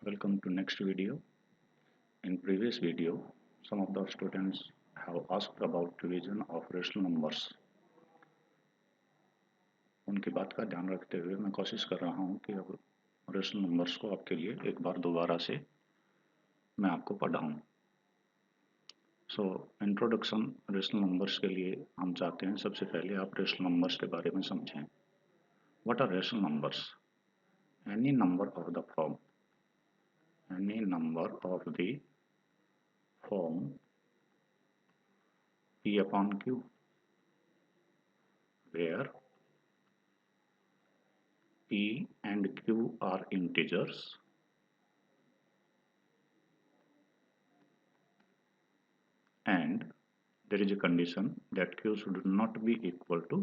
Welcome to next video. In previous video, some of the students have asked about division of rational numbers. उनकी बात का ध्यान रखते हुए मैं कोशिश कर रहा हूं कि अब रेशनल नंबर्स को आपके लिए एक बार दोबारा से मैं आपको पढ़ाऊं। सो इंट्रोडक्शन रेशनल नंबर्स के लिए हम चाहते हैं सबसे पहले आप रेशनल नंबर्स के बारे में समझें। What are rational numbers? Any number of the form P upon Q, where P and Q are integers and there is a condition that Q should not be equal to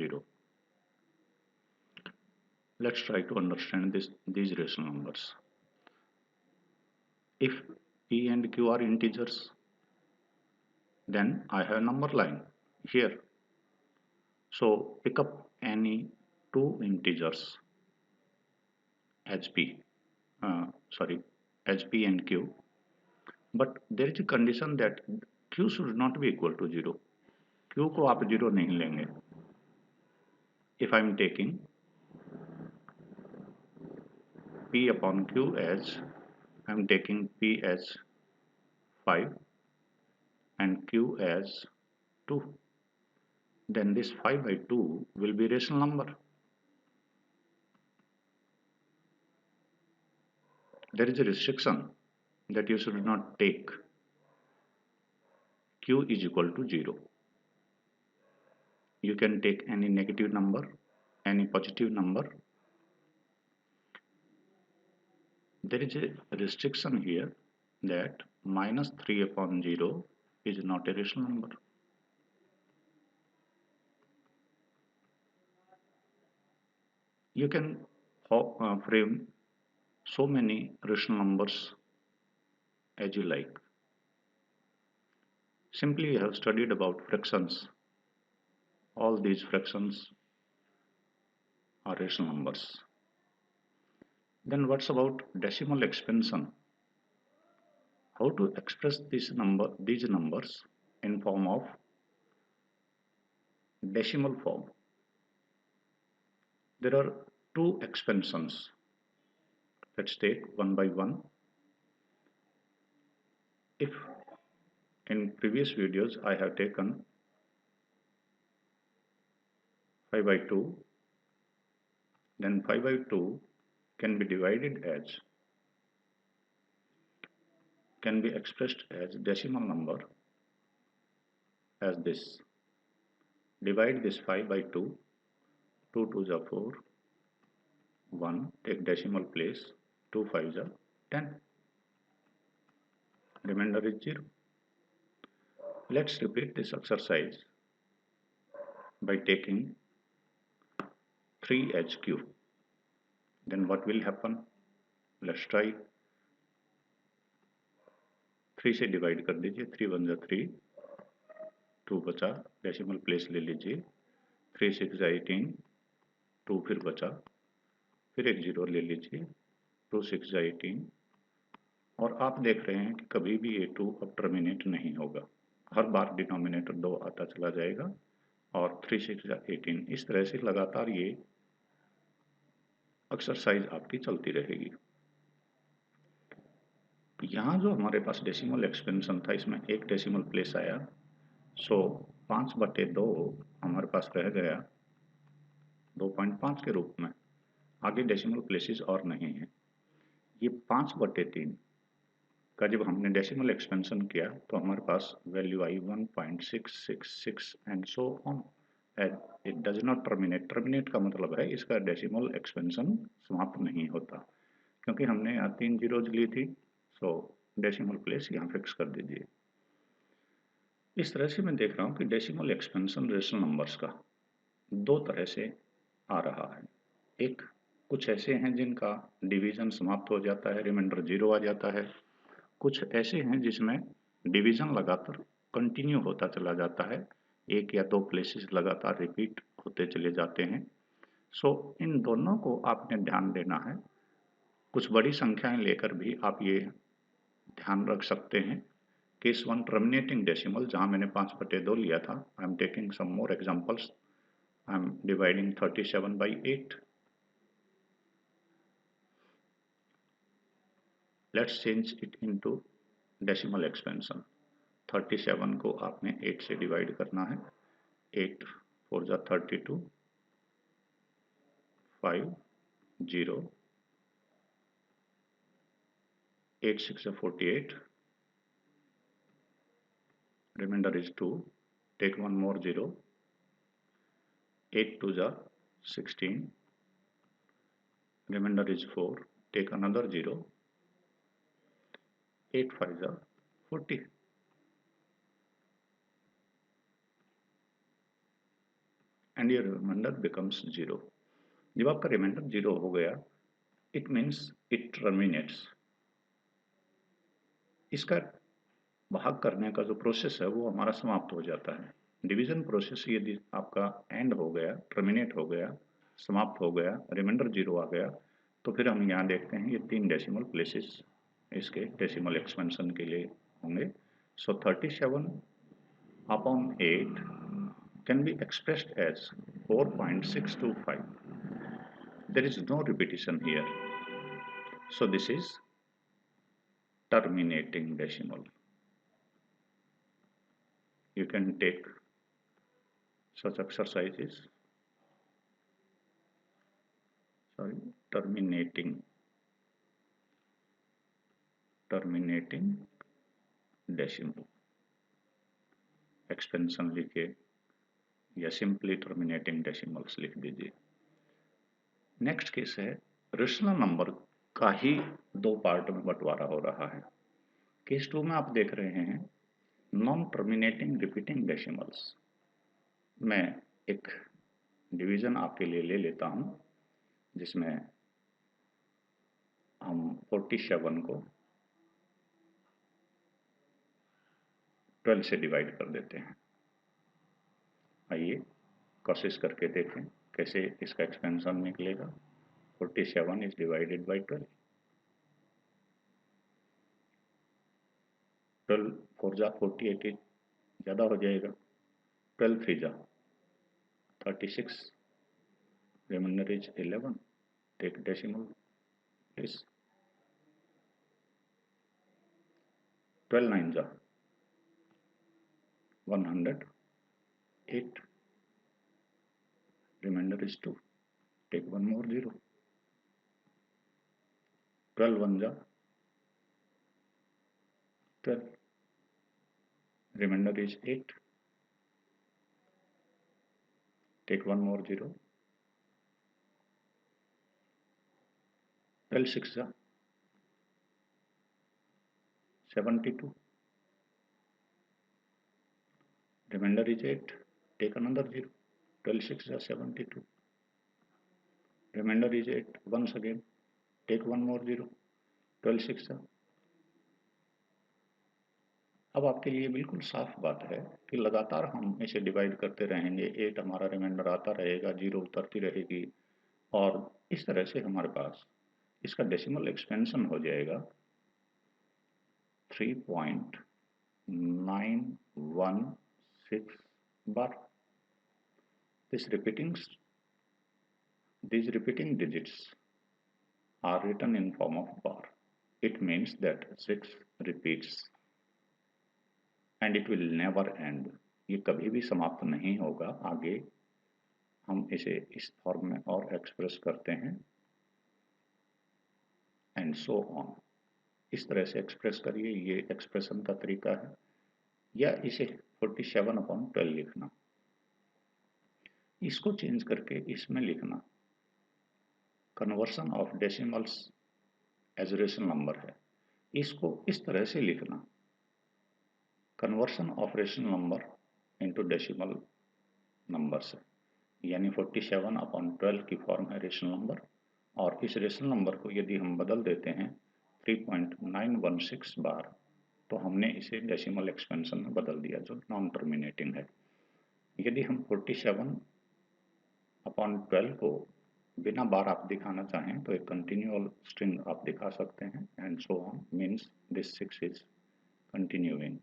0. Let's try to understand these rational numbers. If P and Q are integers, then I have a number line here. So pick up any two integers as P and Q, but there is a condition that Q should not be equal to 0. Q को आप 0 नहीं लेंगे. If I am taking P upon Q as I am taking P as 5 and Q as 2, then this 5 by 2 will be rational number. There is a restriction that you should not take Q is equal to 0. You can take any negative number, any positive number. There is a restriction here that minus 3 upon 0 is not a rational number. You can frame so many rational numbers as you like. Simply you have studied about fractions. All these fractions are rational numbers. Then what's about decimal expansion? How to express these numbers in form of decimal form? There are two expansions. Let's take one by one. If in previous videos I have taken 5 by 2, then 5 by 2 can be expressed as decimal number as this. Divide this 5 by 2, 2 2s are 4, 1, take decimal place, 2 5s are 10. Remainder is 0. Let's repeat this exercise by taking 3 as Q. Then what will happen? Let's try. 3 से divide कर दीजिए, 3 1 जा 3, 2 बचा, decimal place ले लीजिए, 3 6 जा 18, 2 फिर बचा, फिर एक 0 ले लीजिए, 2 6 जा 18, और आप देख रहे हैं कि कभी भी ये 2 अब टर्मिनेट नहीं होगा. हर बार डिनोमिनेटर 2 आता चला जाएगा और 3 6 जा 18. इस तरह से लगातार ये एक्सरसाइज आपकी चलती रहेगी. यहाँ जो हमारे पास डेसिमल एक्सपेंशन था, इसमें एक डेसिमल प्लेस आया, सो 5/2 हमारे पास रह गया 2.5 के रूप में. आगे डेसिमल प्लेसेस और नहीं है. ये 5/3 का जब हमने डेसिमल एक्सपेंशन किया तो हमारे पास वैल्यू आई 1.666 and so on. It does not terminate. Terminate का मतलब है इसका डेसिमल एक्सपेंशन समाप्त नहीं होता, क्योंकि हमने यहाँ 3 जीरोज ली थी. सो डेसिमल प्लेस यहाँ फिक्स कर दीजिए. इस तरह से मैं देख रहा हूँ कि डेसिमल एक्सपेंशन रेशनल नंबर्स का दो तरह से आ रहा है. एक, कुछ ऐसे हैं जिनका डिवीजन समाप्त हो जाता है, रिमाइंडर 0 आ जाता है. कुछ ऐसे हैं जिसमें डिवीजन लगातार कंटिन्यू होता चला जाता है, एक या दो प्लेसेस लगातार रिपीट होते चले जाते हैं. सो इन दोनों को आपने ध्यान देना है. कुछ बड़ी संख्याएं लेकर भी आप ये ध्यान रख सकते हैं। केस 1 टर्मिनेटिंग डेसिमल, जहां मैंने 5/2 लिया था। I am taking some more examples. I am dividing 37 by 8. Let's change it into decimal expansion. 37 को आपने 8 से डिवाइड करना है। 8 4 जा 32, 5 0, 8 6 जा 48, remainder is 2, take one more 0, 8 2 जा 16, remainder is 4, take another 0, 8 5 जा 40, and your remainder becomes 0. जब आपका रिमाइंडर 0 हो गया, इट मीन्स इट टर्मिनेट्स। इसका भाग करने का जो प्रोसेस है वो हमारा समाप्त हो जाता है। डिवीजन प्रोसेस यदि आपका एंड हो गया, टर्मिनेट हो गया, समाप्त हो गया, रिमाइंडर 0 आ गया, तो फिर हम यहाँ देखते हैं ये 3 डेसिमल प्लेसेस इसके डेसिमल एक्सपेंशन के लिए होंगे। सो 37 upon 8 can be expressed as 4.625. There is no repetition here. So this is terminating decimal. You can take such exercises. Terminating decimal. Expansion लिखे या सिंपली टर्मिनेटिंग डेसिमल्स लिख दीजिए। नेक्स्ट केस है rational number का ही 2 part में बंटवारा हो रहा है। केस 2 में आप देख रहे हैं नॉन टर्मिनेटिंग रिपीटिंग डेसिमल्स। मैं एक डिवीजन आपके लिए ले लेता हूं जिसमें हम 47 को 12 से डिवाइड कर देते हैं। आइए कोशिश करके देखें कैसे इसका एक्सपेंशन निकलेगा। 47 इज डिवाइडेड बाई 12। 12 4 जा 48 ज़्यादा हो जाएगा। 12 3 जा 36, remainder is 11, take decimal place. 12 9 जा 108, remainder is 2, take one more 0. 12 1 जा 12, remainder is 8, take one more 0. 12 6 जा 72, remainder is 8, take another 0. 12 6 जा 72, remainder is 8, once again take one more 0. 12 6 जा। अब आपके लिए बिल्कुल साफ बात है कि लगातार हम इसे डिवाइड करते रहेंगे। 8 हमारा रिमाइंडर आता रहेगा, 0 उतरती रहेगी और इस तरह से हमारे पास इसका डेसिमल एक्सपेंशन हो जाएगा 3.916 बार। These repeating digits are written in form of bar. It means that 6 repeats and it will never end. ये कभी भी समाप्त नहीं होगा। आगे हम इसे इस फॉर्म में और एक्सप्रेस करते हैं एंड सो ऑन। इस तरह से एक्सप्रेस करिए, ये एक्सप्रेशन का तरीका है। या इसे 47/12 लिखना, इसको चेंज करके इसमें लिखना। Conversion of decimals as rational number है, इसको इस तरह से लिखना। Conversion of rational number into decimal numbers है, यानी 47/12 की फॉर्म है रेशनल नंबर। और इस रेशनल नंबर को यदि हम बदल देते हैं 3.916 बार, तो हमने इसे डेसिमल एक्सपेंशन में बदल दिया जो नॉन टर्मिनेटिंग है। यदि हम 47/12 को बिना बार आप दिखाना चाहें तो एक कंटिन्यूअल स्ट्रिंग आप दिखा सकते हैं, and so on means this 6 is continuing.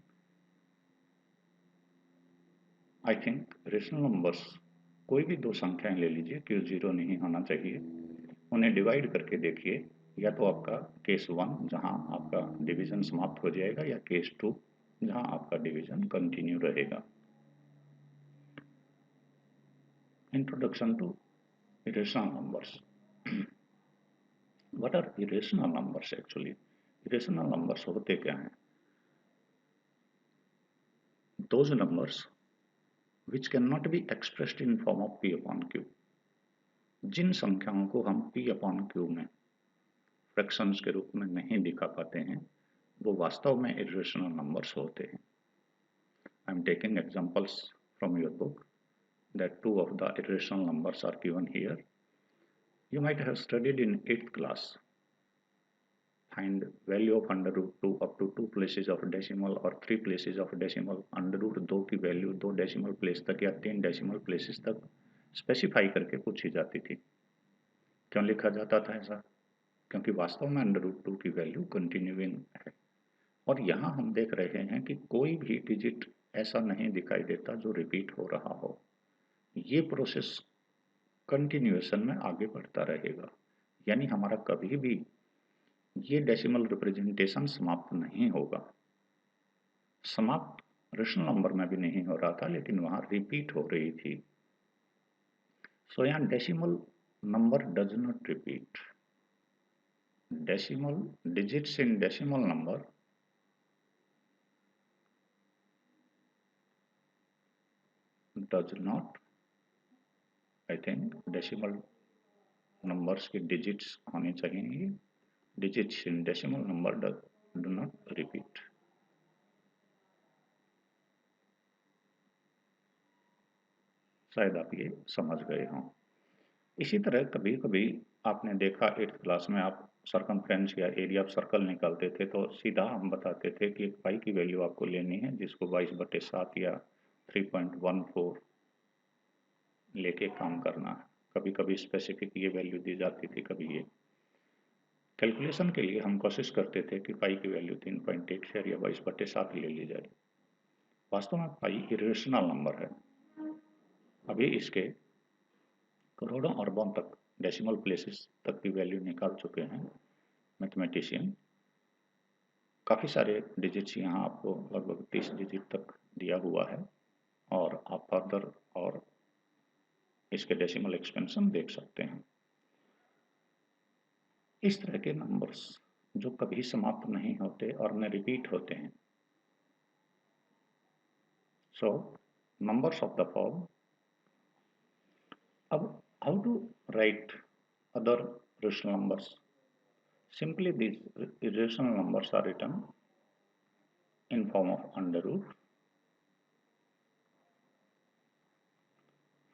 I think rational numbers कोई भी दो संख्याएं ले लीजिए, क्यों जीरो नहीं होना चाहिए, उन्हें डिवाइड करके देखिए, या तो आपका केस 1 जहां आपका डिवीजन समाप्त हो जाएगा, या केस 2 जहां आपका डिवीजन कंटिन्यू रहेगा। Introduction to irrational numbers. What are irrational numbers actually? Irrational numbers होते क्या हैं? Those numbers which cannot be expressed in form of p upon q. जिन संख्याओं को हम p upon q में फ्रैक्शंस के रूप में नहीं दिखा पाते हैं, वो वास्तव में irrational numbers होते हैं। I am taking examples from your book that two of the irrational numbers are given here. You might have studied in 8th class. Find value of under root 2 up to 2 places of decimal or 3 places of decimal। Under root 2 की value 2 decimal place तक या 3 decimal places तक specify करके पूछी जाती थी। क्यों लिखा जाता था ऐसा? क्योंकि वास्तव में अंडर रूट 2 की वैल्यू कंटिन्यूइंग है, और यहाँ हम देख रहे हैं कि कोई भी डिजिट ऐसा नहीं दिखाई देता जो रिपीट हो रहा हो। ये प्रोसेस कंटिन्यूएशन में आगे बढ़ता रहेगा, यानी हमारा कभी भी ये डेसिमल रिप्रेजेंटेशन समाप्त नहीं होगा। समाप्त रेशनल नंबर में भी नहीं हो रहा था, लेकिन वहां रिपीट हो रही थी। सो यहाँ decimal number does not repeat. Decimal digits in decimal number does not, I think decimal numbers की डिजिट्स होनी चाहिए, digits in decimal number do not repeat। शायद आप ये समझ गए हों। इसी तरह कभी कभी आपने देखा 8th क्लास में आप सर्कमफ्रेंस या एरिया ऑफ सर्कल निकालते थे, तो सीधा हम बताते थे कि एक पाई की वैल्यू आपको लेनी है, जिसको 22/7 या 3.14 लेके काम करना है। कभी कभी स्पेसिफिक ये वैल्यू दी जाती थी, कभी ये। कैलकुलेशन के लिए हम कोशिश करते थे कि पाई की वैल्यू 3.84 या 22/7 ले ली जाए। वास्तव में पाई इरेशनल नंबर है। अभी इसके करोड़ों अरबों तक डेसिमल प्लेसेस तक की वैल्यू निकाल चुके हैं मैथमेटिशियन। काफ़ी सारे डिजिट्स यहाँ आपको लगभग 30 डिजिट तक दिया हुआ है, और आप फर्दर और इसके डेसिमल एक्सपेंशन देख सकते हैं। इस तरह के नंबर्स जो कभी समाप्त नहीं होते और न रिपीट होते हैं। So numbers of the form. अब how to write other rational numbers? Simply these irrational numbers are written in form of under root।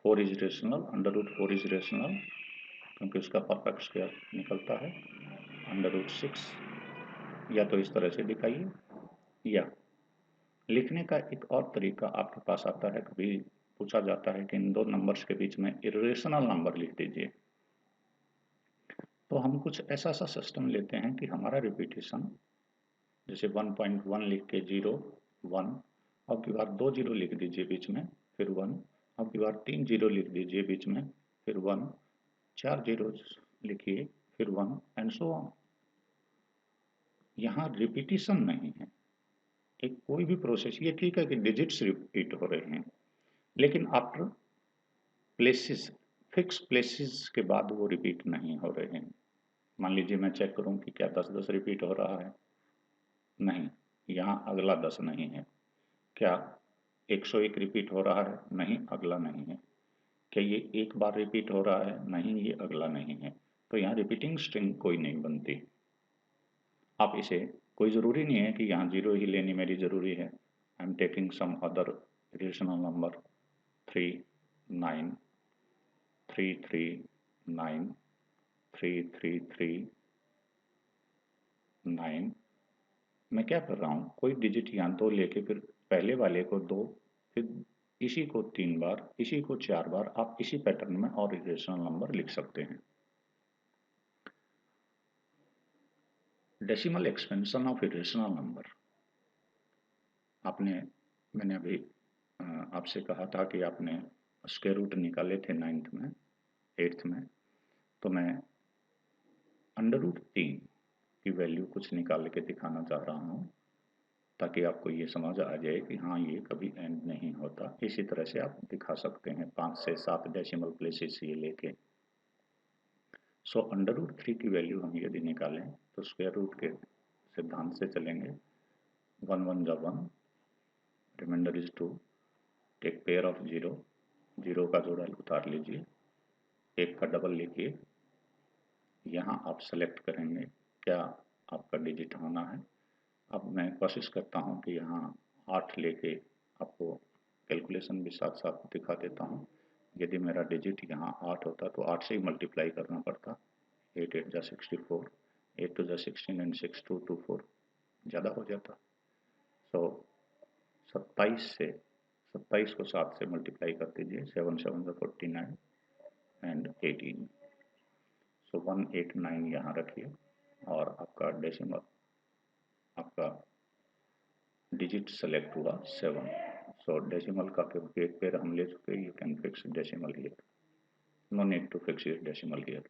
4 is rational, under root 4 is rational क्योंकि उसका परफेक्ट स्क्वायर निकलता है। Under root 6 या तो इस तरह से दिखाइए, या लिखने का एक और तरीका आपके पास आता है। कभी पूछा जाता है कि इन दो नंबर्स के बीच में इरेशनल नंबर लिख दीजिए, तो हम कुछ ऐसा सा सिस्टम लेते हैं कि हमारा रिपीटेशन, जैसे 1.1 लिख के 0 1, अब की बार 2 जीरो लिख दीजिए बीच में, फिर 1, अब की बार 3 जीरो लिख दीजिए बीच में, फिर 1, 4 जीरो लिखिए, फिर 1, एंड सो ऑन। यहाँ रिपीटिशन नहीं है, एक कोई भी प्रोसेस। ये ठीक है कि डिजिट्स रिपीट हो रहे हैं, लेकिन आफ्टर प्लेसेस, फिक्स प्लेसेस के बाद वो रिपीट नहीं हो रहे हैं। मान लीजिए मैं चेक करूं कि क्या 10-10 रिपीट हो रहा है, नहीं, यहाँ अगला 10 नहीं है। क्या 101 रिपीट हो रहा है, नहीं, अगला नहीं है। क्या ये एक बार रिपीट हो रहा है, नहीं, ये अगला नहीं है। तो यहाँ रिपीटिंग स्ट्रिंग कोई नहीं बनती। आप इसे, कोई ज़रूरी नहीं है कि यहाँ 0 ही लेनी मेरी ज़रूरी है। I am taking some other rational number 3 9 3 3 9 3 3 3 9। मैं क्या कर रहा हूँ, कोई डिजिट यहाँ 2 लेके फिर पहले वाले को 2, फिर इसी को 3 बार, इसी को 4 बार, आप इसी पैटर्न में और इरेशनल नंबर लिख सकते हैं। Decimal expansion of irrational number. मैंने अभी आपसे कहा था कि आपने स्क्वायर रूट निकाले थे 9th में 8th में, तो मैं अंडर रूट 3 की वैल्यू कुछ निकाल के दिखाना चाह रहा हूँ ताकि आपको ये समझ आ जाए कि हाँ ये कभी एंड नहीं होता। इसी तरह से आप दिखा सकते हैं 5 से 7 डेसिमल प्लेसेस ये लेके। सो अंडर रूट 3 की वैल्यू हम यदि निकालें तो स्क्वायर रूट के सिद्धांत से चलेंगे। 1 1 जा 1, remainder is 2, take pair of 0, 0 का जोड़ा उतार लीजिए, 1 का डबल लिखिए। यहाँ आप सेलेक्ट करेंगे क्या आपका डिजिट होना है। अब मैं कोशिश करता हूँ कि यहाँ 8 लेके आपको कैलकुलेशन भी साथ साथ दिखा देता हूँ। यदि मेरा डिजिट यहाँ 8 होता तो 8 से ही मल्टीप्लाई करना पड़ता। 8 8 जा 64, 8 2 जा 16 एंड 6 2 2 4 ज़्यादा हो जाता। सो 27 को 7 से मल्टीप्लाई कर दीजिए। 7 7 जा 49 एंड 18। सो 189 यहाँ रखिए और आपका डेसिमल आपका डिजिट सेलेक्ट हुआ 7। सो डेसिमल का क्योंकि एक पेयर हम ले चुके, you can fix decimal here, no need to fix your decimal here.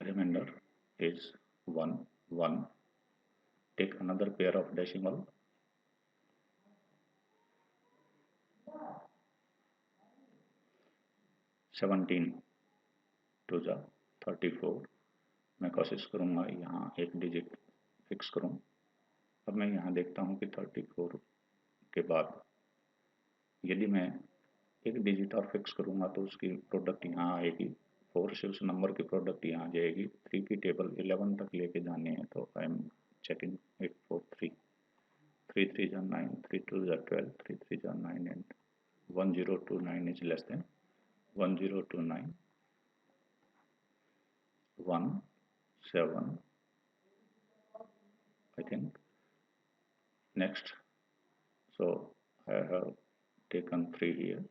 Remainder is 1 1. Take another pair of decimal, 17 2 जा 34। मैं कोशिश करूँगा यहाँ एक डिजिट फिक्स करूँ। अब मैं यहाँ देखता हूँ कि 34 के बाद यदि मैं एक डिजिट और फिक्स करूँगा तो उसकी प्रोडक्ट यहाँ आएगी। 4 से उस नंबर की प्रोडक्ट यहाँ आ जाएगी। 3 की टेबल 11 तक लेके जानी है, तो आई एम चेकिंग 8 4 3, 3 3 जा 9, 3 2 जा 12, 3 3 जा 9 and 1029 is less than 1029 1 7, I think. Next, so I have taken 3 here.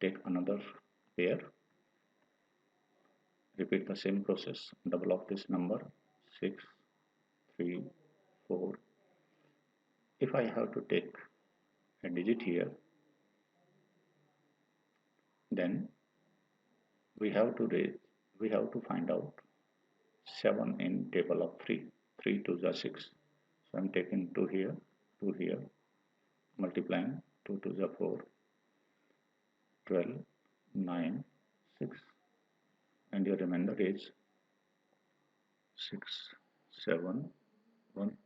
Take another pair, repeat the same process, double of this number 6 3 4. If I have to take a digit here, then we have to find out 7 in table of 3. 3 2 is 6, so I'm taking 2 here, 2 here, multiplying 2 2 is 4, 12 9 6, and your remainder is 6 7 1.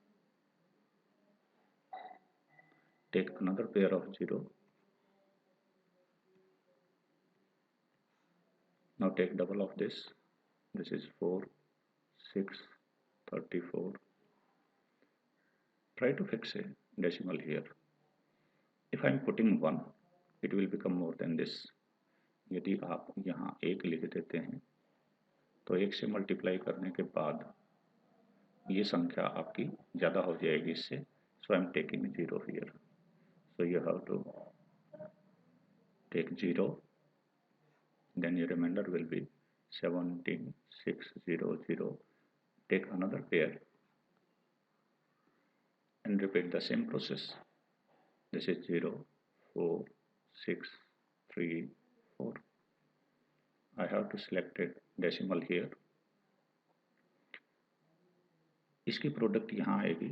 Take another pair of 0. Now take double of this. This is 4 6 34. Try to fix a decimal here. If I am putting 1, it will become more than this. यदि आप यहाँ 1 लिख देते हैं तो 1 से multiply करने के बाद ये संख्या आपकी ज़्यादा हो जाएगी इससे। So I am taking 0 here. So you have to take 0, then your remainder will be 17 6 0 0. Take another pair and repeat the same process. This is 0 4 6 3 4. I have to select a decimal here. इसकी product यहाँ आएगी,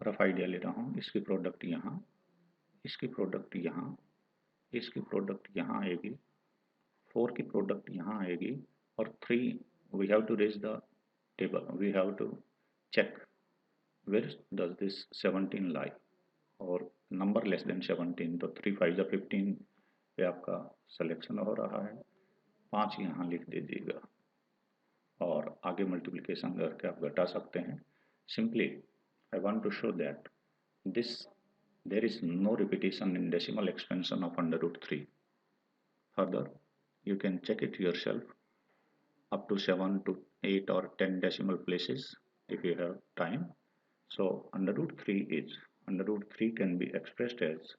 rough idea ले रहा हूँ। इसकी product यहाँ, इसकी product यहाँ, इसकी प्रोडक्ट यहाँ आएगी, 4 की प्रोडक्ट यहाँ आएगी और 3 we have to raise the table, we have to check where does this 17 lie, और नंबर लेस देन 17, तो 3 5 जा 15 पे आपका सिलेक्शन हो रहा है। 5 यहाँ लिख दीजिएगा और आगे मल्टीप्लिकेशन करके आप घटा सकते हैं। Simply, I want to show that there is no repetition in decimal expansion of under root 3. Further, you can check it yourself up to 7 to 8 or 10 decimal places if you have time. So under root 3 can be expressed as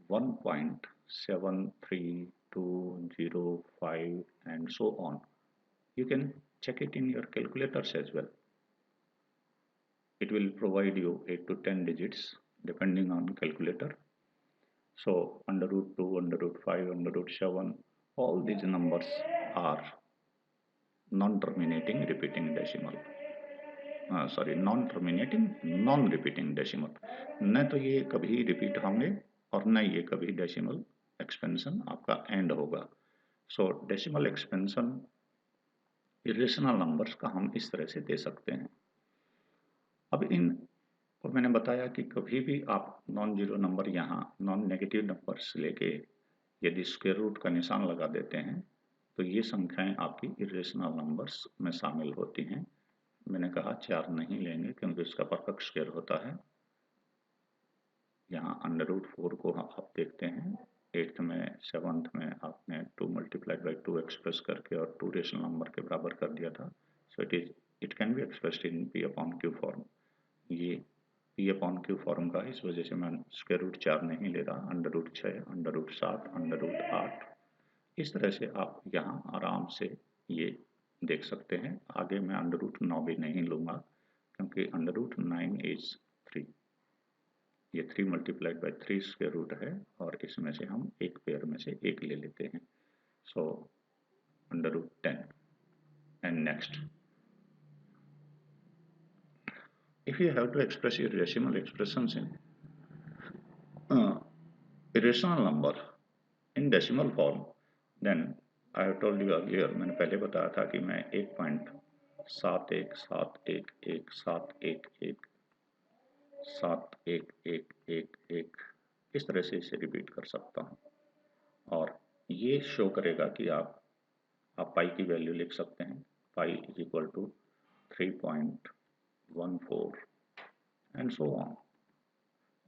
1.73 2, 0, 5 and so on. You can check it in your calculators as well. It will provide you 8 to 10 digits depending on calculator. So under root 2, under root 5, under root 7, all these numbers are non-terminating repeating decimal. non-terminating non-repeating decimal. न तो ये कभी repeat होंगे और न ये कभी decimal expansion आपका एंड होगा. सो डेसिमल एक्सपेंशन इरेशनल नंबर्स का हम इस तरह से दे सकते हैं. अब इन और मैंने बताया कि कभी भी आप नॉन जीरो नंबर यहाँ नॉन नेगेटिव नंबर्स लेके यदि स्क्वायर रूट का निशान लगा देते हैं तो ये संख्याएं आपकी इरेशनल नंबर्स में शामिल होती हैं. मैंने कहा 4 नहीं लेंगे क्योंकि उसका परफेक्ट स्क्वायर होता है. यहाँ √4 को आप देखते हैं 8th में 7th में आपने 2 मल्टीप्लाइड बाई 2 एक्सप्रेस करके और 2 रेशनल नंबर के बराबर कर दिया था. So it can be expressed in P/Q form. ये P/Q फॉर्म का इस वजह से मैं स्क्वायर रूट 4 नहीं ले रहा. √6, √7, √8 इस तरह से आप यहाँ आराम से ये देख सकते हैं. आगे मैं √9 भी नहीं लूँगा क्योंकि √9 इज 3. ये 3 मल्टीप्लाइड बाई 3 स्क्वायर रूट है और इसमें से हम एक पेयर में से एक ले लेते हैं. सो √10 and next. If you have to express your decimal expressions in irrational number in decimal form, then I have told you earlier, मैंने पहले बताया था कि मैं 1.7171117111 इस तरह से इसे रिपीट कर सकता हूँ और ये शो करेगा कि आप पाई की वैल्यू लिख सकते हैं. Pi is equal to 3.14 and so on.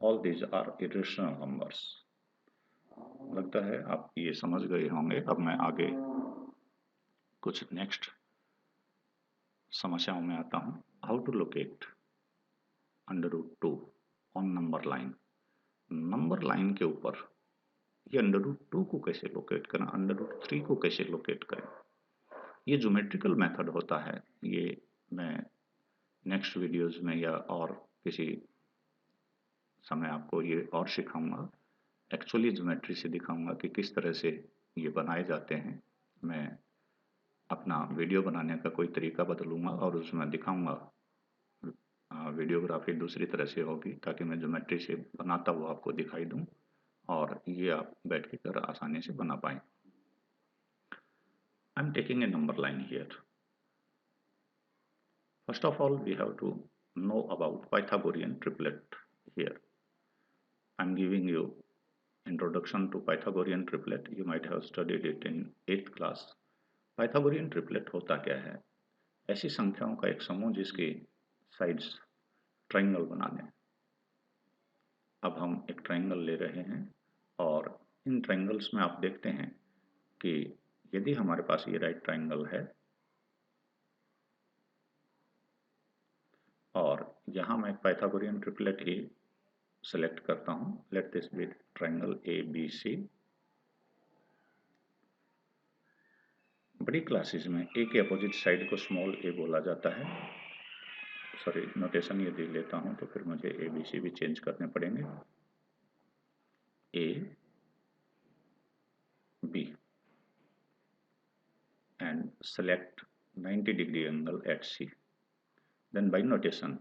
All these are irrational numbers. लगता है आप ये समझ गए होंगे. अब मैं आगे कुछ नेक्स्ट समस्याओं में आता हूँ. How to locate √2 on number line. Number line के ऊपर ये √2 को कैसे लोकेट करें, √3 को कैसे लोकेट करें. ये ज्योमेट्रिकल मेथड होता है. ये मैं नेक्स्ट वीडियोस में या और किसी समय आपको ये और सिखाऊंगा. एक्चुअली ज्योमेट्री से दिखाऊंगा कि किस तरह से ये बनाए जाते हैं. मैं अपना वीडियो बनाने का कोई तरीका बदलूंगा और उसमें दिखाऊंगा. वीडियोग्राफी दूसरी तरह से होगी ताकि मैं ज्योमेट्री से बनाता हुआ आपको दिखाई दूं और ये आप बैठ के कर आसानी से बना पाएं. I am taking a number line here. First of all we have to know about Pythagorean triplet here. I'm giving you introduction to Pythagorean triplet. You might have studied it in 8th class. Pythagorean triplet होता क्या है? ऐसी संख्याओं का एक समूह जिसकी sides triangle बना दें. अब हम एक ट्रायंगल ले रहे हैं और इन ट्रायंगल्स में आप देखते हैं कि यदि हमारे पास ये राइट ट्रायंगल है और यहाँ मैं पाइथागोरियन ट्रिपलेट ही सेलेक्ट करता हूँ. Let this be triangle ABC. बड़ी क्लासेस में ए के अपोजिट साइड को स्मॉल ए बोला जाता है. सॉरी, नोटेशन यदि लेता हूँ तो फिर मुझे ABC भी चेंज करने पड़ेंगे. AB and select 90 degree angle at C. Then by notation,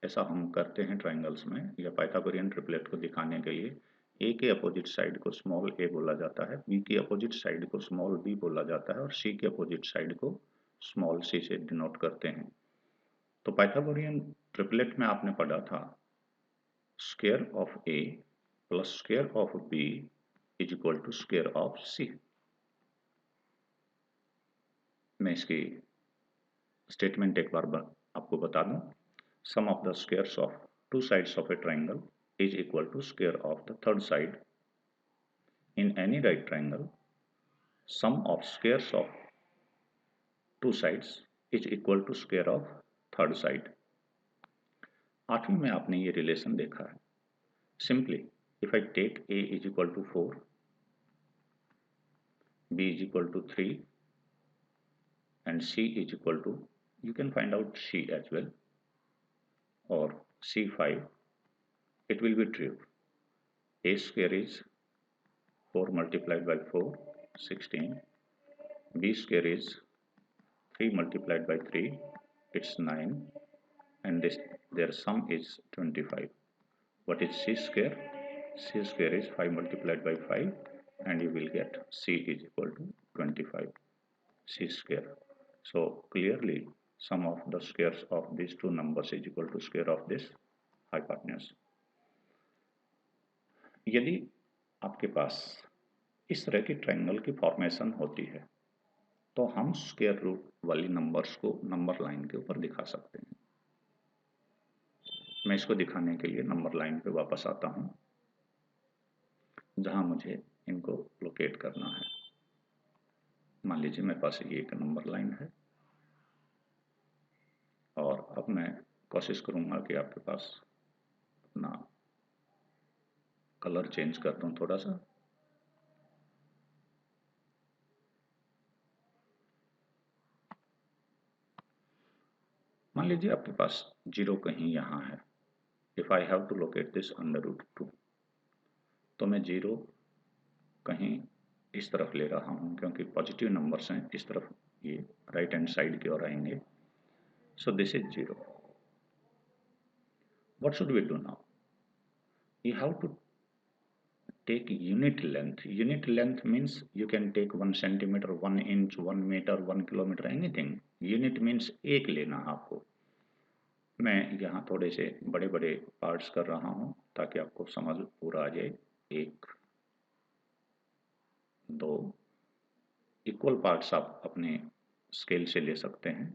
ऐसा हम करते हैं ट्रायंगल्स में या पाइथागोरियन ट्रिपलेट को दिखाने के लिए. ए के अपोजिट साइड को स्मॉल ए बोला जाता है, बी के अपोजिट साइड को स्मॉल बी बोला जाता है और सी के अपोजिट साइड को स्मॉल सी से डिनोट करते हैं. तो पाइथागोरियन ट्रिपलेट में आपने पढ़ा था square of A plus square of B is equal to square of C. मैं इसकी स्टेटमेंट एक बार आपको बता दूं. Sum of the squares of two sides of a triangle is equal to square of the third side. In any right triangle, sum of squares of two sides is equal to square of third side. 8वीं में आपने ये relation देखा है. Simply, if I take a is equal to 4 b is equal to 3 and c is equal to, you can find out c as well, or c5, it will be true. A square is 4 multiplied by 4, 16. B square is 3 multiplied by 3, it's 9. And this, their sum is 25. What is c square? C square is 5 multiplied by 5, and you will get c is equal to 25, c square. So clearly sum of the squares of these two numbers is equal to square of this hypotenuse. यदि आपके पास इस तरह की triangle की formation होती है तो हम स्क्वायर रूट वाली नंबर्स को नंबर लाइन के ऊपर दिखा सकते हैं। मैं इसको दिखाने के लिए नंबर लाइन पे वापस आता हूं, जहां मुझे इनको लोकेट करना है। मान लीजिए मेरे पास ये एक नंबर लाइन है, और अब मैं कोशिश करूंगा कि आपके पास अपना कलर चेंज कर दूं थोड़ा सा। मान लीजिए आपके पास जीरो कहीं यहां है। If I have to locate this √2, तो मैं जीरो कहीं इस तरफ ले रहा हूं, क्योंकि पॉजिटिव नंबर्स हैं, इस तरफ ये राइट हैंड साइड की ओर आएंगे। So this is zero. What should we do now? You have to take unit length. Unit length means you can take 1 centimeter, 1 inch, 1 meter, 1 kilometer, anything. Unit means एक लेना आपको। मैं यहाँ थोड़े से बड़े बड़े पार्ट्स कर रहा हूँ ताकि आपको समझ पूरा आ जाए। 1, 2 इक्वल पार्ट्स आप अपने स्केल से ले सकते हैं।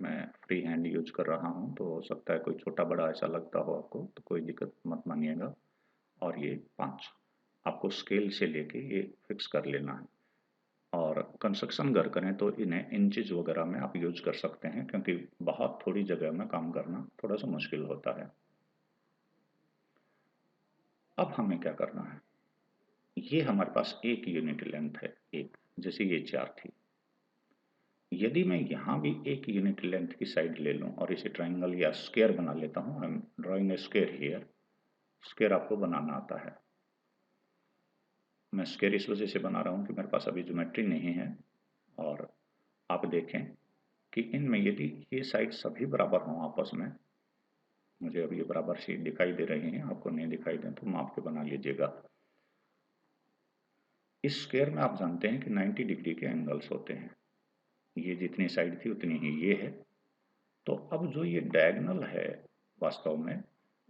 मैं फ्री हैंड यूज कर रहा हूँ, तो हो सकता है कोई छोटा बड़ा ऐसा लगता हो आपको, तो कोई दिक्कत मत मानिएगा। और ये 5 आपको स्केल से लेके ये फिक्स कर लेना है। और कंस्ट्रक्शन घर करें तो इन्हें इंचेस वगैरह में आप यूज कर सकते हैं, क्योंकि बहुत थोड़ी जगह में काम करना थोड़ा सा मुश्किल होता है। अब हमें क्या करना है? ये हमारे पास एक यूनिट लेंथ है, एक, जैसे ये 4 थी। यदि मैं यहाँ भी एक यूनिट लेंथ की साइड ले लूँ और इसे ट्राइंगल या स्क्वायर बना लेता हूँ, I am drawing A square here. Square आपको बनाना आता है। मैं स्क्वायर इस वजह से बना रहा हूँ कि मेरे पास अभी ज्योमेट्री नहीं है, और आप देखें कि इनमें यदि ये साइड सभी बराबर हों आपस में, मुझे अब ये बराबर सी दिखाई दे रही हैं, आपको नहीं दिखाई दें तो माप के बना लीजिएगा। इस स्क्वायर में आप जानते हैं कि 90 डिग्री के एंगल्स होते हैं। ये जितनी साइड थी उतनी ही ये है। तो अब जो ये डायगोनल है, वास्तव में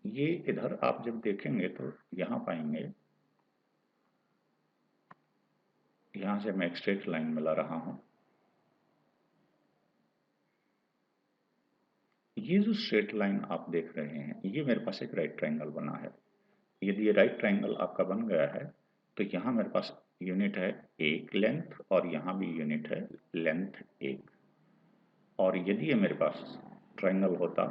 ये इधर आप जब देखेंगे तो यहाँ पाएंगे, यहाँ से मैं एक स्ट्रेट लाइन मिला रहा हूँ। ये जो स्ट्रेट लाइन आप देख रहे हैं, ये मेरे पास एक राइट ट्रायंगल बना है। यदि ये राइट ट्रायंगल आपका बन गया है तो यहाँ मेरे पास यूनिट है 1 लेंथ, और यहाँ भी यूनिट है लेंथ 1। और यदि ये मेरे पास ट्रायंगल होता,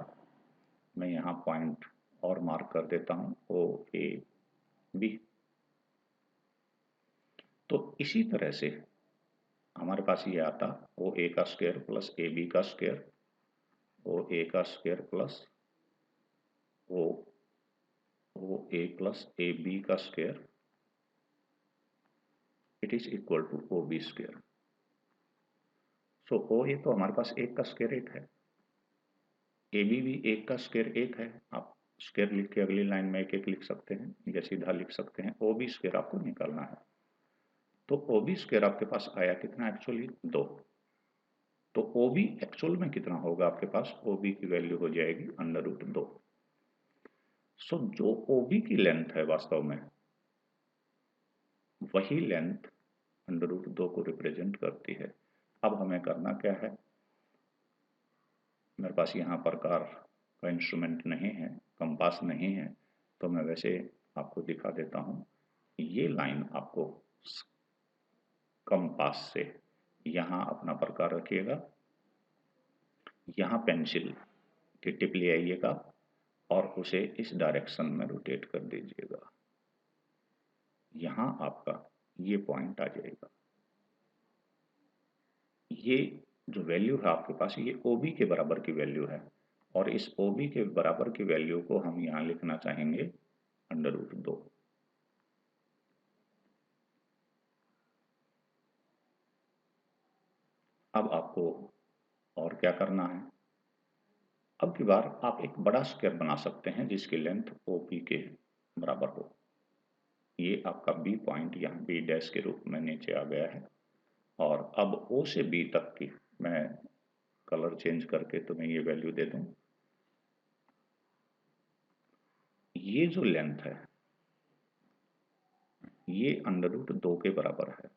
मैं यहाँ पॉइंट और मार्क कर देता हूँ, OAB। तो इसी तरह से हमारे पास ये आता OA का स्क्वायर प्लस AB का स्क्वायर, OA का square plus OA plus AB का square, it is equal to OB square. So OA तो हमारे पास 1 का स्क्वायर 1 है, AB भी 1 का स्क्वायर 1 है। आप स्क्वायर लिख के अगली लाइन में 1 लिख सकते हैं, या सीधा लिख सकते हैं। OB स्क्वायर आपको निकालना है, तो OB स्क्वायर आपके पास आया कितना? एक्चुअली 2। तो OB एक्चुअल में कितना होगा आपके पास? OB की वैल्यू हो जाएगी √2। सो जो OB की लेंथ है वास्तव में वही लेंथ √2 को रिप्रेजेंट करती है। अब हमें करना क्या है? मेरे पास यहाँ प्रकार का इंस्ट्रूमेंट नहीं है, कंपास नहीं है, तो मैं वैसे आपको दिखा देता हूँ। ये लाइन आपको कंपास से यहाँ अपना प्रकार रखिएगा, यहाँ पेंसिल की टिप ले आइएगा और उसे इस डायरेक्शन में रोटेट कर दीजिएगा। यहाँ आपका ये पॉइंट आ जाएगा। ये जो वैल्यू है आपके पास, ये OB के बराबर की वैल्यू है, और इस OB के बराबर की वैल्यू को हम यहाँ लिखना चाहेंगे √2। अब आपको और क्या करना है, अब की बार आप एक बड़ा स्क्वायर बना सकते हैं जिसकी लेंथ OP के बराबर हो। ये आपका B पॉइंट यहाँ B डैश के रूप में नीचे आ गया है, और अब O से B तक की मैं कलर चेंज करके तुम्हें ये वैल्यू दे दूं। ये जो लेंथ है ये √2 के बराबर है,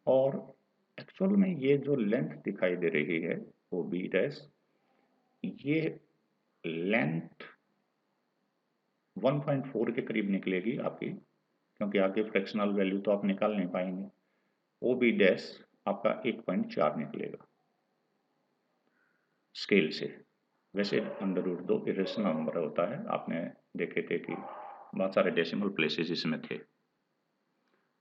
और एक्चुअल में ये जो लेंथ दिखाई दे रही है OB डैश, ये लेंथ 1.4 के करीब निकलेगी आपकी, क्योंकि आगे फ्रैक्शनल वैल्यू तो आप निकाल नहीं पाएंगे। OB डैश आपका 1.4 निकलेगा स्केल से। वैसे √2 इरेशनल नंबर होता है, आपने देखे थे कि बहुत सारे डेसिमल प्लेसेस इसमें थे।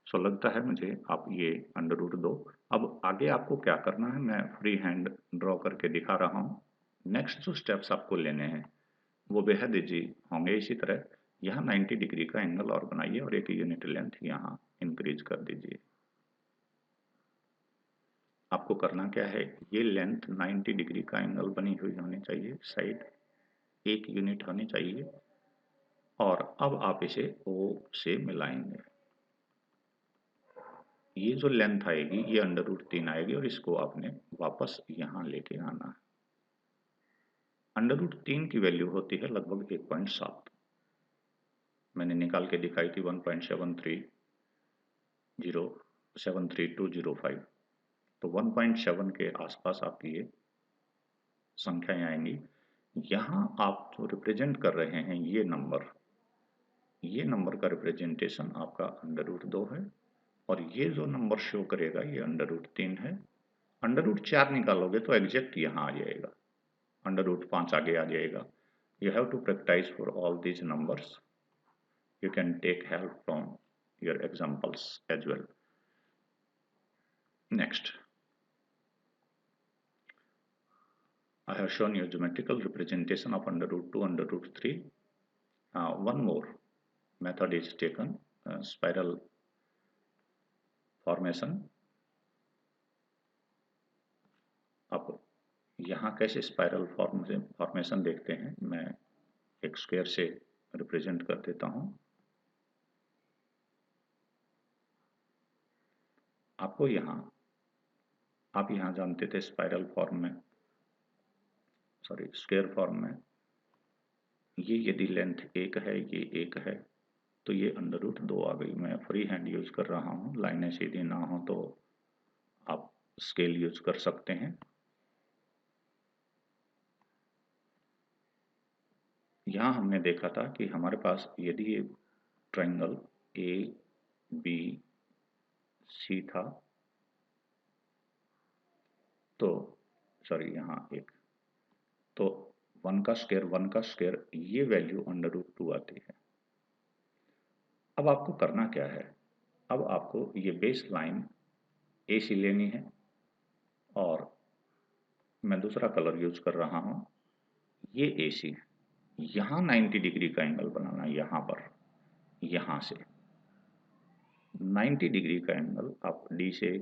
सो लगता है मुझे आप ये √2। अब आगे आपको क्या करना है, मैं फ्री हैंड ड्रॉ करके दिखा रहा हूँ। नेक्स्ट जो स्टेप्स आपको लेने हैं वो बेहद ईजी होंगे। इसी तरह यहाँ 90 डिग्री का एंगल और बनाइए और एक यूनिट लेंथ यहाँ इंक्रीज कर दीजिए। आपको करना क्या है, ये लेंथ 90 डिग्री का एंगल बनी हुई होनी चाहिए, साइड 1 यूनिट होनी चाहिए, और अब आप इसे O से मिलाएंगे। ये जो लेंथ आएगी ये √3 आएगी, और इसको आपने वापस यहाँ लेके आना है। √3 की वैल्यू होती है लगभग 1.7। मैंने निकाल के दिखाई थी 1.73205। तो 1.7 के आसपास आपकी ये संख्याएं आएंगी। यहाँ आप जो रिप्रेजेंट कर रहे हैं ये नंबर का रिप्रेजेंटेशन आपका √2 है, और ये जो नंबर शो करेगा ये √3 है। √4 निकालोगे तो एग्जैक्ट यहाँ आ जाएगा, √5 आगे आ जाएगा। You have to practice for all these numbers. You can take help from your examples as well. Next, I have shown you geometrical representation of √2, √3. One more method is taken, spiral formation. अब यहाँ कैसे spiral formation देखते हैं, मैं एक square से represent कर देता हूँ। आपको यहाँ, आप यहाँ जानते थे स्पाइरल फॉर्म में, सॉरी स्क्वायर फॉर्म में, ये यदि लेंथ 1 है, ये 1 है, तो ये √2 आ गई। मैं फ्री हैंड यूज कर रहा हूँ, लाइनें सीधी ना हो तो आप स्केल यूज कर सकते हैं। यहाँ हमने देखा था कि हमारे पास यदि ये ट्रायंगल ABC था, तो सॉरी यहाँ एक, तो 1 का स्क्वायर ये वैल्यू √2 आती है। अब आपको करना क्या है, अब आपको ये बेस लाइन AC लेनी है, और मैं दूसरा कलर यूज कर रहा हूँ, ये AC है। यहाँ 90 डिग्री का एंगल बनाना, यहाँ पर, यहाँ से 90 डिग्री का एंगल आप D से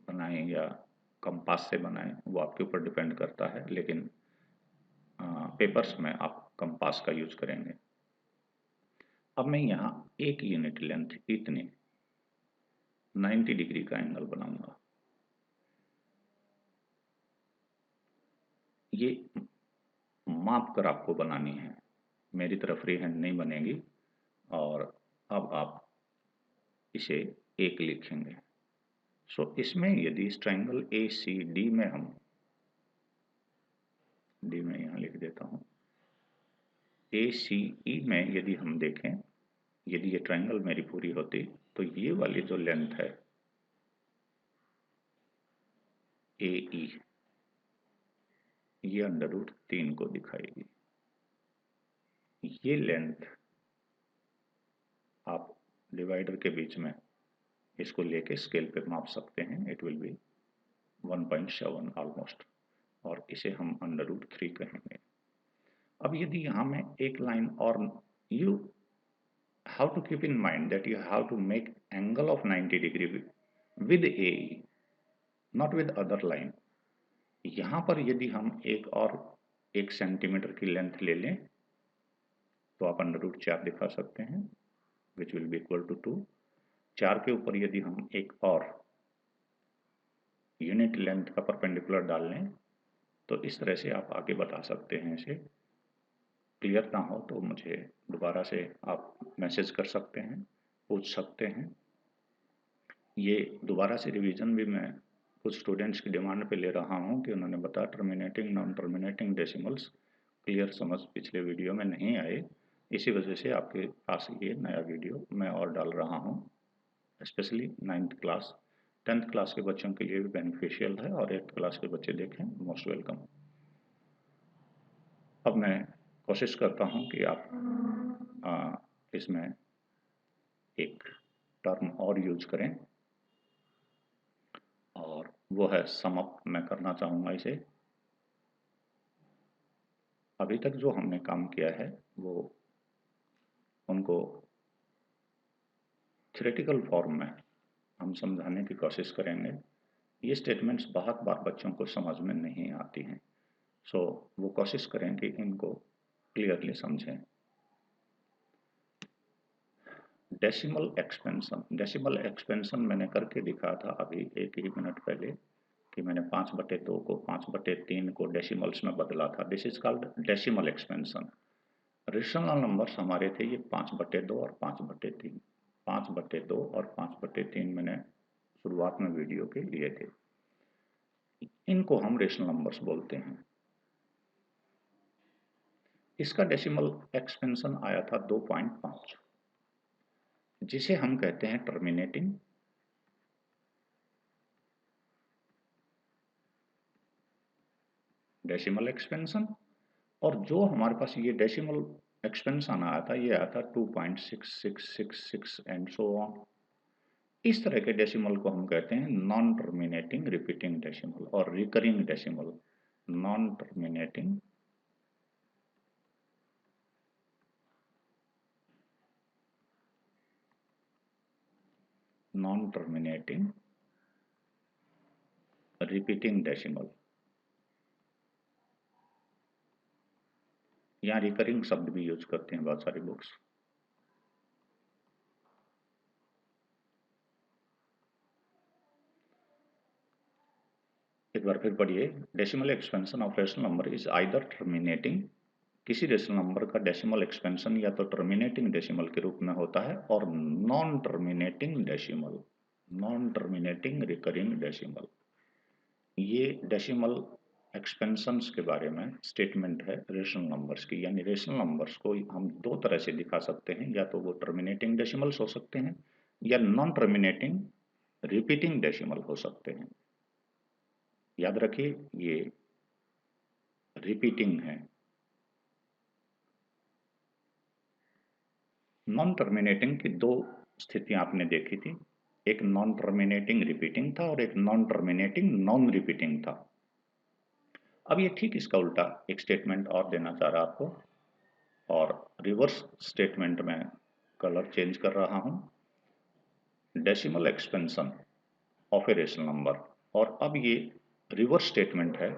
बनाएं या कंपास से बनाएं, वो आपके ऊपर डिपेंड करता है, लेकिन पेपर्स में आप कंपास का यूज करेंगे। अब मैं यहाँ 1 यूनिट लेंथ इतने 90 डिग्री का एंगल बनाऊंगा। ये माप कर आपको बनानी है, मेरी तरफ फ्री हैंड नहीं बनेगी। और अब आप इसे 1 लिखेंगे। सो इसमें यदि इस ट्रायंगल ACD में हम, डी में यहाँ लिख देता हूँ, ACE में यदि हम देखें, यदि ये ट्रायंगल मेरी पूरी होती तो ये वाली जो लेंथ है AE, ये √3 को दिखाएगी। ये लेंथ आप डिवाइडर के बीच में इसको लेके स्केल पे माप सकते हैं। इट विल बी 1.7 ऑलमोस्ट, और इसे हम √3 कहेंगे। अब यदि यहाँ में एक लाइन और, you have to keep in mind that you have to make angle of 90 degree with a, not with other line. यहाँ पर यदि हम एक और 1 सेंटीमीटर की लेंथ ले लें तो आप √4 दिखा सकते हैं, which will be equal to 2। 4 के ऊपर यदि हम एक और यूनिट लेंथ का परपेंडिकुलर डाल लें तो इस तरह से आप आगे बता सकते हैं। इसे क्लियर ना हो तो मुझे दोबारा से आप मैसेज कर सकते हैं, पूछ सकते हैं। ये दोबारा से रिवीजन भी मैं कुछ स्टूडेंट्स की डिमांड पे ले रहा हूँ कि उन्होंने बताया terminating non terminating decimals clear समझ पिछले वीडियो में नहीं आए, इसी वजह से आपके पास ये नया वीडियो मैं और डाल रहा हूँ। Specially 9th class 10th class के बच्चों के लिए भी बेनिफिशियल है, और 8th क्लास के बच्चे देखें, मोस्ट वेलकम। अब मैं कोशिश करता हूँ कि आप इसमें एक टर्म और यूज करें, और वो है सम अप। मैं करना चाहूँगा इसे। अभी तक जो हमने काम किया है वो उनको थ्योरेटिकल फॉर्म में हम समझाने की कोशिश करेंगे। ये स्टेटमेंट्स बहुत बार बच्चों को समझ में नहीं आती हैं, सो वो कोशिश करें कि इनको क्लियरली समझें। डेसिमल एक्सपेंशन मैंने करके दिखाया था अभी 1 ही मिनट पहले, कि मैंने 5/2 को 5/3 को डेसिमल्स में बदला था। This is called decimal expansion. Rational numbers हमारे थे ये 5/2 और 5/3। 5/2 और 5/3 मैंने शुरुआत में वीडियो के लिए थे। इनको हम रेशनल नंबर्स बोलते हैं। इसका डेसिमल एक्सपेंशन आया था 2.5, जिसे हम कहते हैं टर्मिनेटिंग डेसिमल एक्सपेंशन। और जो हमारे पास ये डेसिमल एक्सपेंशन आया था, ये आया था 2.6666 एंड सो ऑन। इस तरह के डेसिमल को हम कहते हैं नॉन टर्मिनेटिंग रिपीटिंग डेसिमल और recurring decimal. Non terminating repeating decimal, यहाँ रिकरिंग शब्द भी यूज करते हैं बहुत सारी बुक्स। एक बार फिर पढ़िए। Decimal expansion of rational number is either terminating, किसी रेशनल नंबर का डेसिमल एक्सपेंशन या तो टर्मिनेटिंग डेसिमल के रूप में होता है, और non terminating decimal, non terminating recurring decimal. ये डेसिमल एक्सपेंशंस के बारे में स्टेटमेंट है रेशनल नंबर्स की। यानी रेशनल नंबर्स को हम दो तरह से दिखा सकते हैं, या तो वो टर्मिनेटिंग डेसिमल्स हो सकते हैं या नॉन टर्मिनेटिंग रिपीटिंग डेसिमल हो सकते हैं। याद रखिए ये रिपीटिंग है। नॉन टर्मिनेटिंग की दो स्थितियां आपने देखी थी, एक नॉन टर्मिनेटिंग रिपीटिंग था और एक नॉन टर्मिनेटिंग नॉन रिपीटिंग था। अब ये ठीक इसका उल्टा एक स्टेटमेंट और देना चाह रहा आपको, और रिवर्स स्टेटमेंट में कलर चेंज कर रहा हूं। Decimal expansion of a rational number, और अब ये रिवर्स स्टेटमेंट है।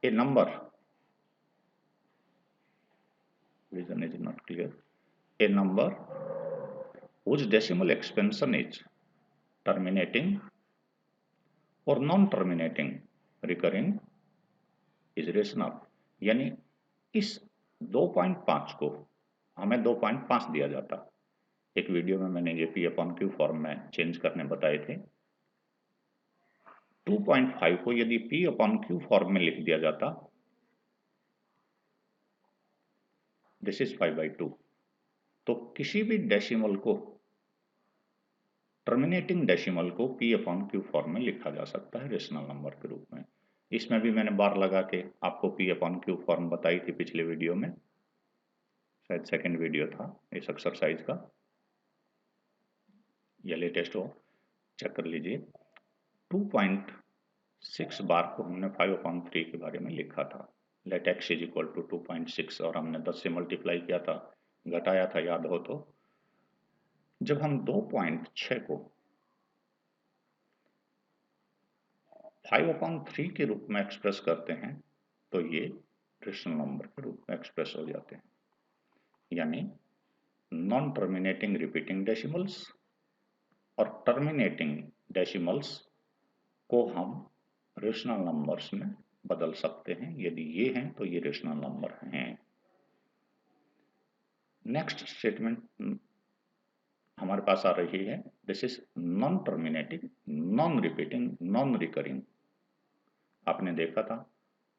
ए number, vision is not clear, a number whose decimal expansion is terminating or non-terminating recurring is rational। यानी इस 2.5 को हमें 2.5 दिया जाता। एक वीडियो में मैंने ये P/Q फॉर्म में चेंज करने बताए थे। 2.5 को यदि P/Q फॉर्म में लिख दिया जाता, दिस इज 5/2, तो किसी भी डेसिमल को, टर्मिनेटिंग डेसिमल को P/Q फॉर्म में लिखा जा सकता है रेशनल नंबर के रूप में। इसमें भी मैंने बार लगा के आपको P/Q फॉर्म बताई थी पिछले वीडियो में, शायद सेकंड वीडियो था इस एक्सरसाइज का, या लेटेस्ट हो, चेक कर लीजिए। 2.6 6 बार को हमने 5/3 के बारे में लिखा था। Let x is equal to 2.6 और हमने 10 से मल्टीप्लाई किया था, घटाया था, याद हो तो। जब हम 2.6 को 5/3 के रूप में एक्सप्रेस करते हैं तो ये रेशनल नंबर के रूप में एक्सप्रेस हो जाते हैं, यानी नॉन टर्मिनेटिंग रिपीटिंग डेसिमल्स और टर्मिनेटिंग डेसिमल्स को हम रेशनल नंबर्स में बदल सकते हैं। यदि ये हैं तो ये रेशनल नंबर हैं। नेक्स्ट स्टेटमेंट हमारे पास आ रही है, this is non terminating, non repeating, non recurring. आपने देखा था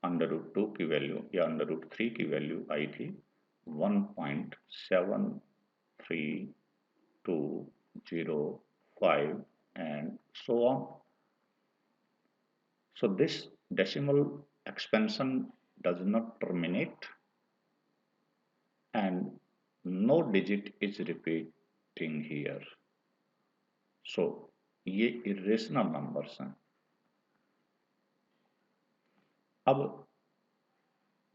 √2 की वैल्यू या √3 की वैल्यू आई थी 1.7325 and so on. So this decimal expansion does not terminate and no digit is repeating here. So ये irrational numbers हैं। अब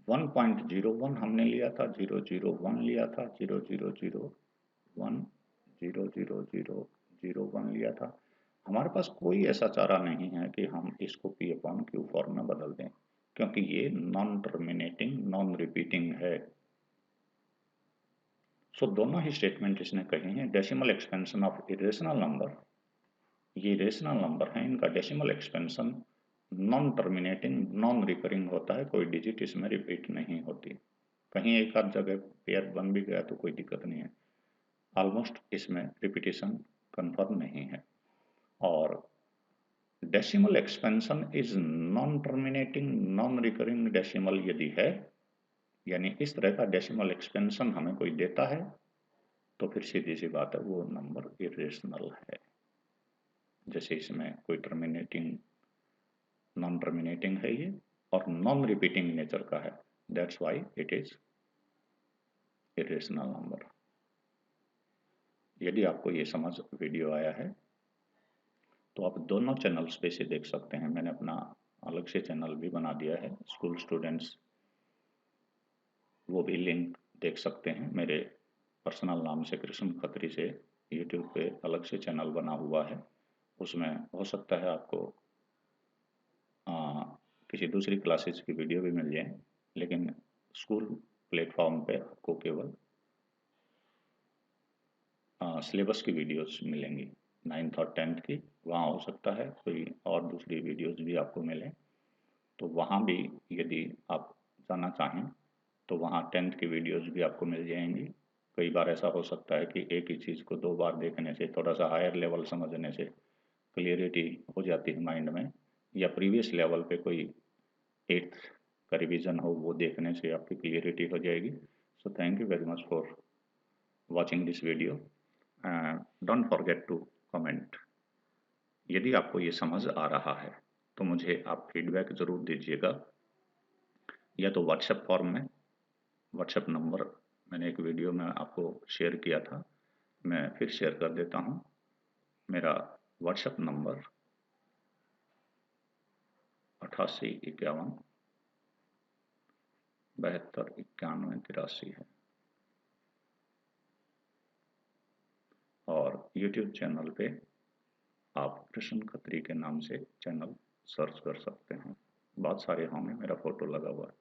1.01 हमने लिया था, 001 लिया था, 0001, 00001 लिया था। हमारे पास कोई ऐसा चारा नहीं है कि हम इसको P/Q फॉर्म में बदल दें, क्योंकि ये नॉन टर्मिनेटिंग, नॉन रिपीटिंग है। सो दोनों ही स्टेटमेंट इसने कही हैं। Decimal expansion of irrational number, ये रेशनल नंबर हैं, इनका decimal expansion non terminating, non recurring होता है, कोई डिजिट इसमें रिपीट नहीं होती। कहीं एक आध जगह पेयर बन भी गया तो कोई दिक्कत नहीं है, ऑलमोस्ट इसमें रिपीटेशन कंफर्म नहीं है। और decimal expansion is non terminating, non recurring decimal यदि है, यानी इस तरह का डेसिमल एक्सपेंशन हमें कोई देता है, तो फिर सीधी सी बात है वो नंबर इरेशनल है। जैसे इसमें कोई टर्मिनेटिंग, नॉन टर्मिनेटिंग है ये, और नॉन रिपीटिंग नेचर का है, that's why it is irrational number. यदि आपको ये समझ वीडियो आया है तो आप दोनों चैनल्स पे से देख सकते हैं। मैंने अपना अलग से चैनल भी बना दिया है, स्कूल स्टूडेंट्स, वो भी लिंक देख सकते हैं। मेरे पर्सनल नाम से कृष्ण खत्री से यूट्यूब पे अलग से चैनल बना हुआ है, उसमें हो सकता है आपको किसी दूसरी क्लासेस की वीडियो भी मिल जाए, लेकिन स्कूल प्लेटफॉर्म पे आपको केवल सिलेबस की वीडियोस मिलेंगी, 9th और 10th की। वहाँ हो सकता है कोई और दूसरी वीडियोस भी आपको मिलें, तो वहाँ भी यदि आप जाना चाहें तो वहाँ 10th की वीडियोस भी आपको मिल जाएंगी। कई बार ऐसा हो सकता है कि एक ही चीज़ को 2 बार देखने से, थोड़ा सा हायर लेवल समझने से क्लियरिटी हो जाती है माइंड में, या प्रीवियस लेवल पे कोई 8th का रिवीजन हो, वो देखने से आपकी क्लियरिटी हो जाएगी। So thank you very much for watching this video. Don't forget to comment. यदि आपको ये समझ आ रहा है तो मुझे आप फीडबैक ज़रूर दीजिएगा, या तो व्हाट्सएप फॉर्म में। व्हाट्सएप नंबर मैंने एक वीडियो में आपको शेयर किया था, मैं फिर शेयर कर देता हूँ। मेरा व्हाट्सएप नंबर 8851 729183 है, और यूट्यूब चैनल पे आप कृष्ण खत्री के नाम से चैनल सर्च कर सकते हैं। बहुत सारे होंगे, मेरा फोटो लगा हुआ है।